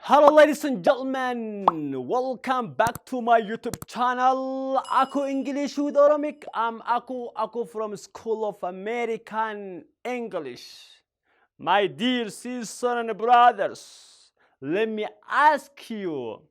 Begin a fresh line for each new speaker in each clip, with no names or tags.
Hello ladies and gentlemen, welcome back to my YouTube channel, Akka English with Oromic. I'm Akka from School of American English. My dear sisters and brothers, let me ask you,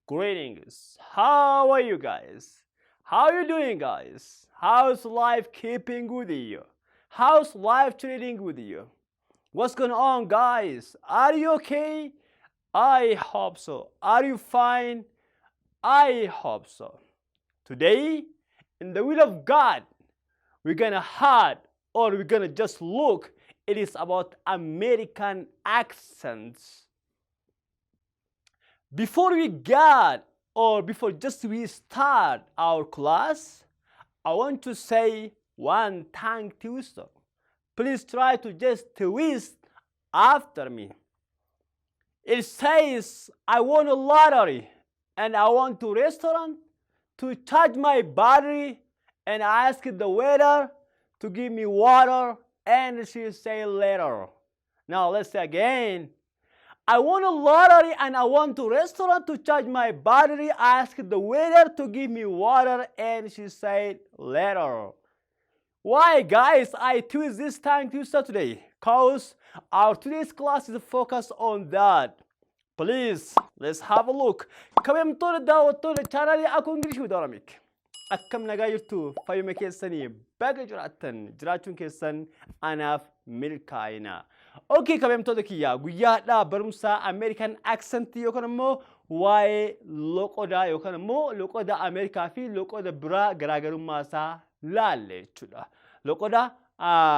greetings. How are you guys? How are you doing guys? How's life keeping with you? How's life treating with you? What's going on guys? Are you okay? I hope so. Are you fine? I hope so. Today, in the will of God, we're gonna hear or we're gonna just look. It is about American accents. Before we start our class, I want to say one tongue twister. Please try to just twist after me. It says, I want a lottery and I want to restaurant to charge my battery and I ask the waiter to give me water and she say later. Now let's say again. I want a lottery and I want to restaurant to charge my battery. I ask the waiter to give me water and she said later. Why guys I twist this tongue twister today? Cause our today's class is focused on that. Please, let's have a look. Kabajamtoota daawwattoota chaanaalii Akka English with Oromic. Akkam nagaa jirtu fayyuma keessanii baga jiraachuun keessan anaaf milkaa'ina. Okay, kabajamtoota kiyyaa guyyaadhaa barumsa American accent yookaan immoo waa'ee loqodaa yookaan immoo loqoda Ameerikaa fi loqoda biraa garaagarummaa isaa laalle jechuudha. Loqoda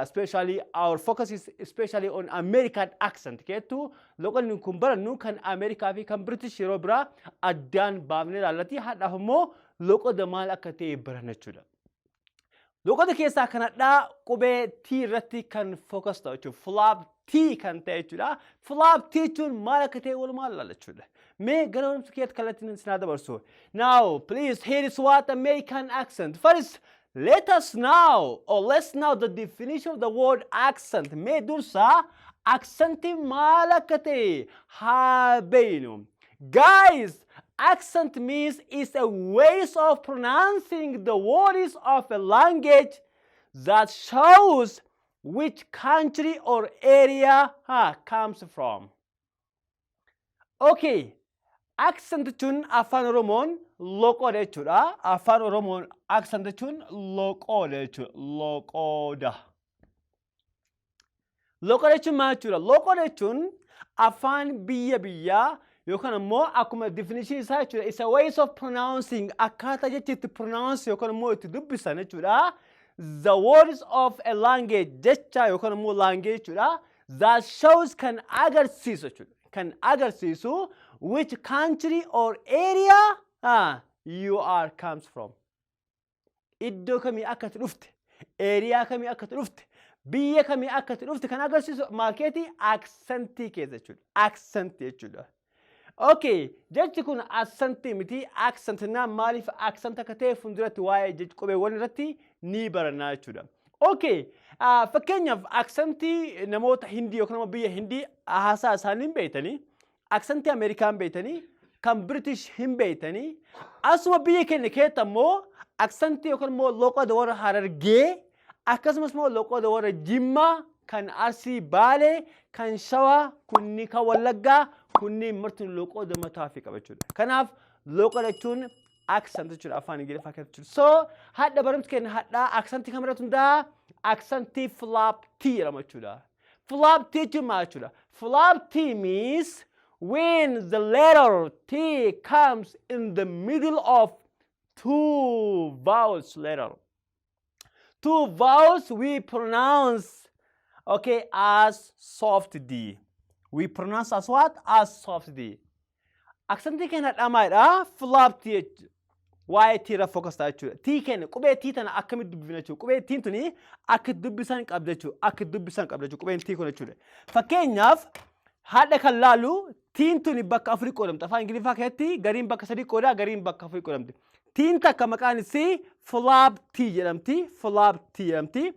especially our focus is especially on American accent. Keetu loqonni kun barannu kan Amerikaa fi kan British yeroo biraa addaan baafnee laallati hadhaaf immoo loqoda maal akka ta'e baranna jechuudha. Loqoda keessaa kanadhaa qubee T irratti kan focus ta'u jechuudha. Flap T kan ta'e jechuudha. Flap T jechuun maal akka ta'e walumaan laalla jechuudha. Mee gara barumsa keetti kallattiin isin dabarsu. Now, please, here is what American accent. First, let's know the definition of the word accent. Mee dursa accentii maal akka ta'e haa beeknu. Guys, accent means is a ways of pronouncing the words of a language that shows which country or area comes from. Okay, accent jechuun afaan Oromoon loqoda jechuudha. Afaan Oromoon accent jechuun loqoda jechuudha. Loqoda. Loqoda jechuun maal jechuudha? Loqoda jechuun afaan biyyaa yookaan immoo akkuma definition isaa jechuudha. It's a ways of pronouncing akkaataa jecha itti pronounce yookaan immoo itti dubbisan jechuudha. The words of a language jecha yookaan immoo language jechuudha. That shows kan agarsiisu jechuudha. Kan agarsiisu which country or area you are comes from. Iddoo kamii akka itti dhufte, area kamii akka itti dhufte, biyya kamii akka itti dhufte kan agarsiisu maalkeetii accentii keessa jechuudha. Accentii jechuudha. Okay, jechi kun accentii miti. Accent naa maaliif accent akka ta'e fuulduratti waa'ee jechi qubeewwan irratti ni barannaa jechuudha. Okay, fakkeenyaaf accentii namoota Hindii yookaan immoo biyya Hindii haasaa isaanii hin beektanii, accentii Ameerikaan beektanii, kan British hin beektanii, asuma biyya keenya keessatti immoo accentii yookaan immoo loqoda warra Harargee, akkasumas immoo loqoda warra Jimmaa, kan Arsii Baalee, kan Shawaa, kunni kan Wallaggaa, kunni martin loqoda mataa fi qaba jechuudha. Kanaaf loqoda jechuun accent jechuudha afaan Ingiliffaa keessatti. So hadda barumsa keenya hadda accentii kamirratti hundaa accentii flap T jedhama jechuudha. Flap T jechuun maal jechuudha? Flap T means when the letter T comes in the middle of two vowels letter. Two vowels we pronounce as soft D. We pronounce as what? As soft D. Accentii keenya dhamaadha flap T waa'ee T irra focus ta'a jechuudha. T keenya qubee T tana akkamitti dubbifna jechuudha. Qubee T tuni akka dubbisan qabda jechuudha. Akka dubbisan qabda jechuudha qubeen T kun jechuudha. Fakkeenyaaf hadda kan laalu T tuni bakka afurii qoodamti. Afaan Ingiliffaa keessatti gariin bakka sadii qooda, gariin bakka afurii qoodamti. T takka maqaan isii flap T jedhamti. Flap T jedhamti.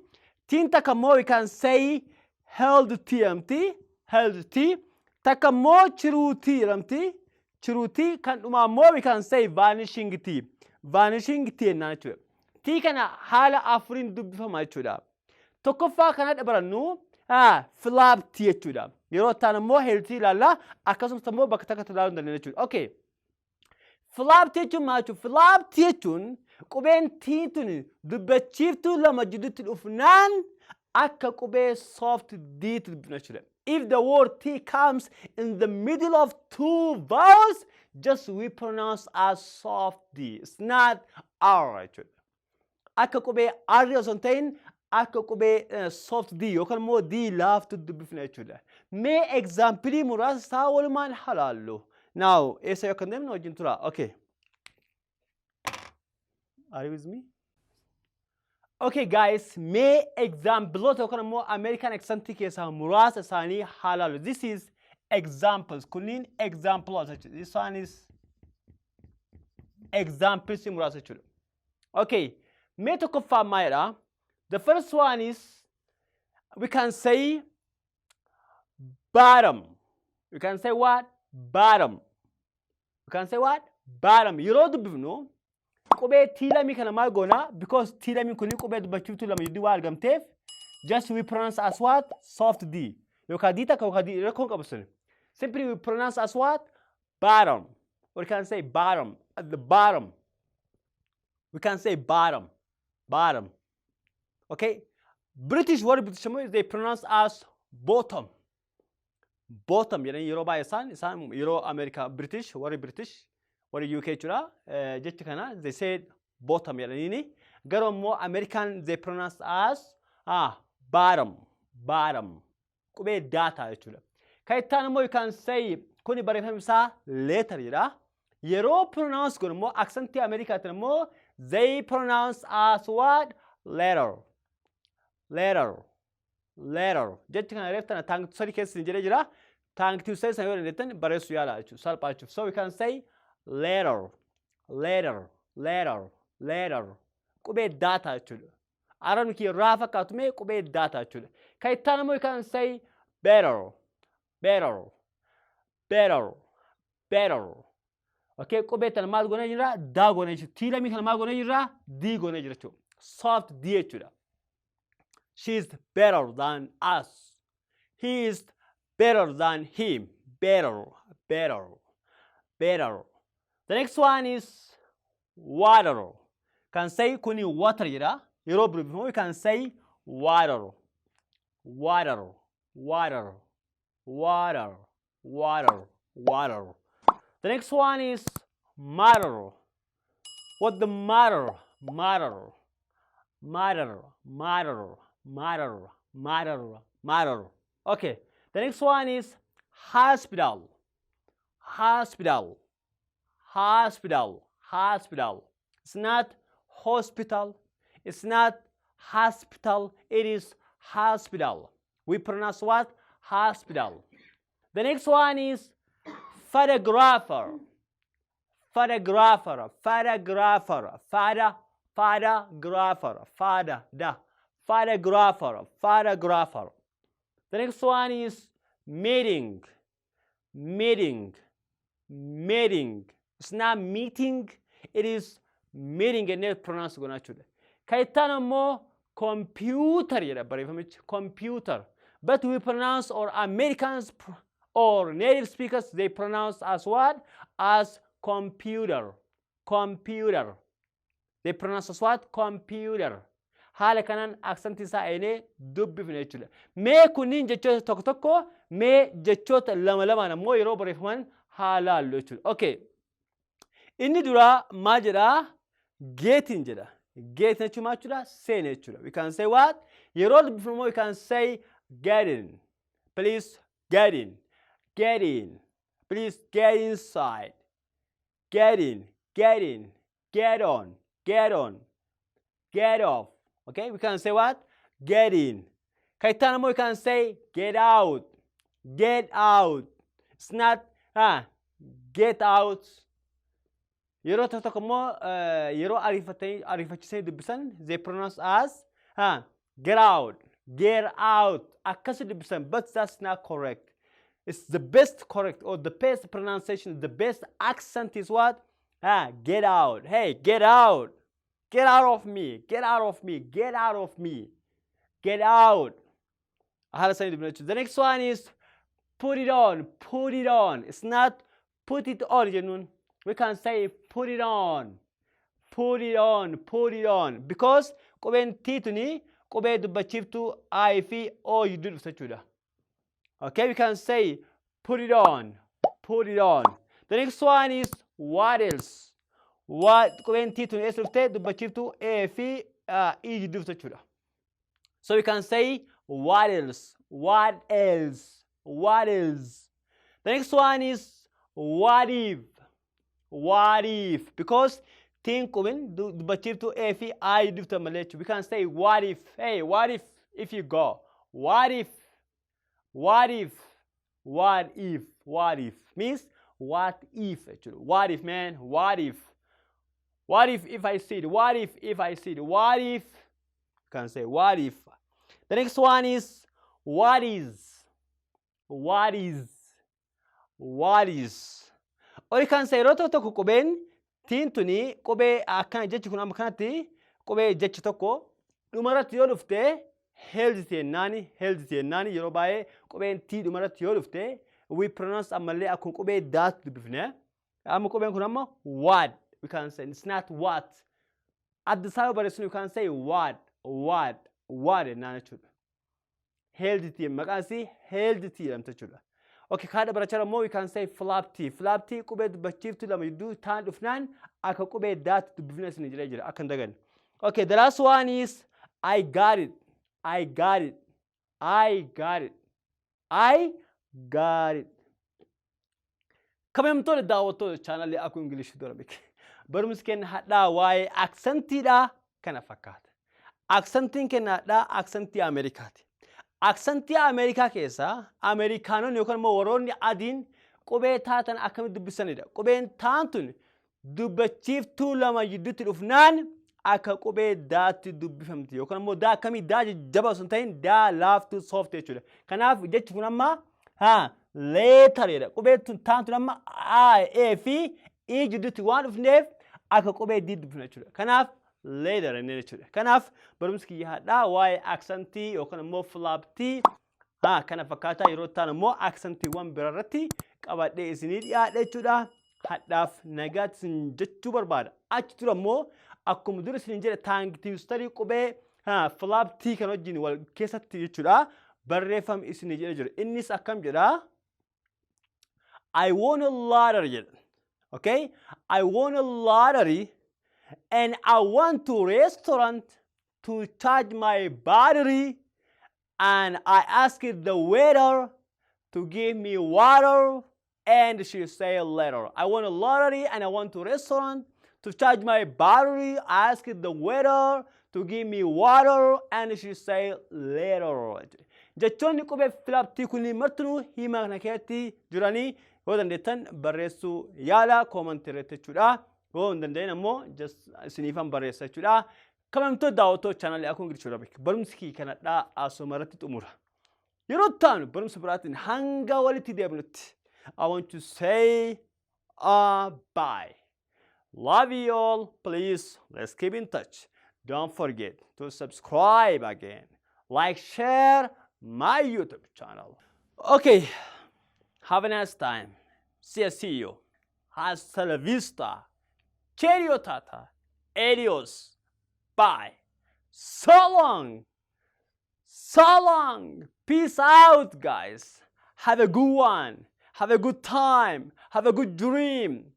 T takka immoo we can say held T jedhamti. Held T. Takka immoo chiruutii jedhamti. Chiruutii kan dhumaa immoo we can say vanishing tea. Vanishing tea jennaan jechuudha. Tii kana haala afuriin dubbifama jechuudha. Tokkoffaa kana barannu flap tea jechuudha. Yeroo ta'an immoo healthy ilaalla. Akkasumas immoo bakka takka ilaaluu hin dandeenye jechuudha. Okay. Flap tea jechuun maal jechuudha? Flap tea jechuun qubeen tii tun dubbachiiftuu lama jidduutti dhufnaan akka qubee soft D to dubbifna. If the word T comes in the middle of two vowels, just we pronounce as soft D. It's not R. Akka qubee R osoo hin ta'in akka qubee soft D yookaan immoo D laaftu dubbifna jechuudha. Mee example muraasa isaa walumaan halaallu. Now, eessa yookaan deemna wajjin tura. Okay. Are you with me? Okay guys, may example yookaan immoo American accent keessaa muraasa isaanii halaalu. This is examples. Kunniin examples. This one is examples muraasa jechuudha. Okay. May tokkoffaa maalidha? The first one is we can say bottom. We can say what? Bottom. We can say what? Bottom. Yeroo dubbifnu qubee T lamii kana maal goona? Because T lamii kunii qubee dubbachiiftuu lama jidduu waa argamteef just we pronounce as what? Soft D. Yookaan D takka yookaan D rakkoon qabu sun. Simply we pronounce as what? Bottom. Or we can say bottom. At the bottom. We can say bottom. Bottom. Okay? British word British they pronounce as bottom. Bottom. Yeroo baay'ee isaan yeroo America British word British word UK jira jechi kana they said bottom jedhaniini garuu immoo American they pronounce as bottom. Bottom. Qubee data jechuudha. Kan ittaan immoo you can say kuni barreeffamni isaa letter jedha. Yeroo pronounce godhu immoo accentii Amerikaatiin immoo they pronounce as what? Letter. Letter. Letter. Jechi kana reeftana taangitu sadii keessa jedhee jira. Taangitu sadii sana yoo dandeettan barreessuu yaala jechuudha. Salphaa jechuudha. So we can say letter. Letter. Letter. Letter. Qubee data jechuudha. Arabni kiyya irraa fakkaatu mee qubee data jechuudha. Kan ittaan immoo you can say better. Better. Better. Better. Okay, qubee tana maal goonee jira? Da goonee jira. T lamii kana maal goonee jira? D goonee jira jechuudha. Soft D jechuudha. She is better than us. He is better than him. Better. Better. Better. The next one is water. Can say kuni water jira. Yeroo briefly we can say water. Water. Water. Water. Water. Water. The next one is matter. What the matter? Matter. Matter. Matter. Matter. Matter. Matter. Okay. The next one is hospital. Hospital. Hospital. Hospital. It's not hospital. It's not hospital. It is hospital. We pronounce what? Hospital. The next one is photographer. Photographer. Photographer. Photographer. Photographer. Photographer. The next one is meeting. Meeting. Meeting. It's not meeting. It is meeting and not pronounced naturally. Kaitana mo computer. Computer. But we pronounce, or Americans or native speakers, they pronounce as what? As computer. Computer. They pronounce as what? Computer. Haala kanaan aksantii isaa eenee dubbifne jechuudha. Mee kunniin jechoota tokko tokko mee jechoota lama lamaan ammoo yeroo barreeffaman haalaallu jechuudha. Okay. Inni duraa maal jedhaa? Geetiin jedha. Geetiin jechuun maal jechuudha? Seene jechuudha. We can say what? Yeroo dubbifamu we can say get in. Please get in. Get in. Please get inside. Get in. Get in. Get on. Get on. Get off. Okay, we can say what? Get in. Kaitana we can say get out. Get out. It's not get out. Yeroo tokko tokko immoo yeroo ariifachiisanii dubbisan they pronounce as get out. Get out. Akkasi dubbisan, but that's not correct. It's the best correct or the best pronunciation, the best accent is what? Get out. Hey, get out. Get out of me. Get out of me. Get out of me. Get out. The next one is put it on. Put it on. It's not put it on. We can say put it on. Put it on. Put it on. Because qubeen tiituni qubee dubbachiiftuu I fi O you do jechuudha. Okay, we can say put it on. Put it on. The next one is what else? What qubeen tiituni eessa dhuftee dubbachiiftuu A fi E you do jechuudha. So we can say what else? What else? What else? The next one is what if? What if? Because think qubeen dubbachiiftuu A fi I you do malee we can say what if? Hey, what if you go? What if? What if? What if? What if? Means what if actually. What if, man? What if? What if I see it? What if I see it? What if? You can say what if. The next one is what is? What is? What is? Or you can say roto tokko qubeen tiintuni qubee akkana jechi kun amma kanatti qubee jechi tokko dhumarratti yoo dhufte held jennani yeroo baay'ee qubeen T dhumarratti yoo dhufte we pronounce ammallee akkuma qubee daat dubbifne amma qubeen kun amma what we can say it's not what at the side barreessinu we can say what jennaan jechuudha. Held maqaan isii held jedhamte jechuudha. Okay, kaadha barachaa ammoo we can say flap T qubee dubbachiiftuu lama jidduu taan dhufnaan akka qubee daat dubbifne isin jira akka hin dagan. Okay, the last one is I got it. I got it. I got it. I got it. Kabajamtoota daawwattoota chaanalii Akka Ingiliffaa Oromic. Barumsi keenya hadhaa waa'ee aksentiidha kana fakkaata. Aksentiin keenya hadhaa aksentii Amerikaati. Aksentii Amerikaa keessaa Amerikaanonni yookaan immoo warroonni adiin qubee taatan akkamitti dubbisanidha. Qubeen taantun dubbachiiftuu lama jidduutti dhufnaan akka qubee daatti dubbifamti yookaan immoo daa akkamii daa jajjaba osoo hin ta'in daa laaftuu soft jechuudha. Kanaaf jechi kun amma leetaridha. Qubee taantun amma A fi E jidduutti waan dhufneef akka qubee D dubbifna jechuudha. Kanaaf leetara inni jechuudha. Kanaaf barumsi kiyya hadhaa waa'ee aksentii yookaan immoo flaptii kana fakkaataa yeroo ta'an immoo aksentiiwwan biraarratti qabadhee isinii dhiyaadha jechuudha. Hadhaaf nagaatti isin jechuu barbaada. Achi tura immoo akkuma dura isin jedhe taangitii study qubee flaptii kan wajjin wal keessatti jechuudha. Barreeffam isin jedhe jira. Innis akkam jedha? I won a lottery jedha. Okay? I won a lottery and I went to restaurant to charge my battery and I asked the waiter to give me water and she said later. I won a lottery and I went to restaurant to charge my battery. I asked the waiter to give me water and she said later. Jechoonni qubee flaptii kun martinuu hima kana keessatti jiranii yoo dandeettan barreessuu yaala comment irratti jechuudha. Yoo hin dandeenye ammoo just isiniifan barreessa jechuudha. Kabajamtoota daawwattoota chaanalii Akka Ingiliffaa Oromic barumsi kiyya kanadhaa asuma irratti xumura. Yeroo taanu barumsa biraatiin hanga walitti deebinutti I want to say bye. Love you all. Please, let's keep in touch. Don't forget to subscribe again. Like, share my YouTube channel. Okay. Have a nice time. See you. Hasta la vista. Cheerio tata. Adios. Bye. So long. So long. Peace out, guys. Have a good one. Have a good time. Have a good dream.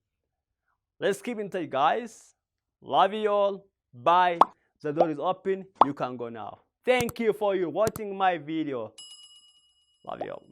Let's keep in touch, guys. Love you all. Bye. The door is open. You can go now. Thank you for watching my video. Love you all.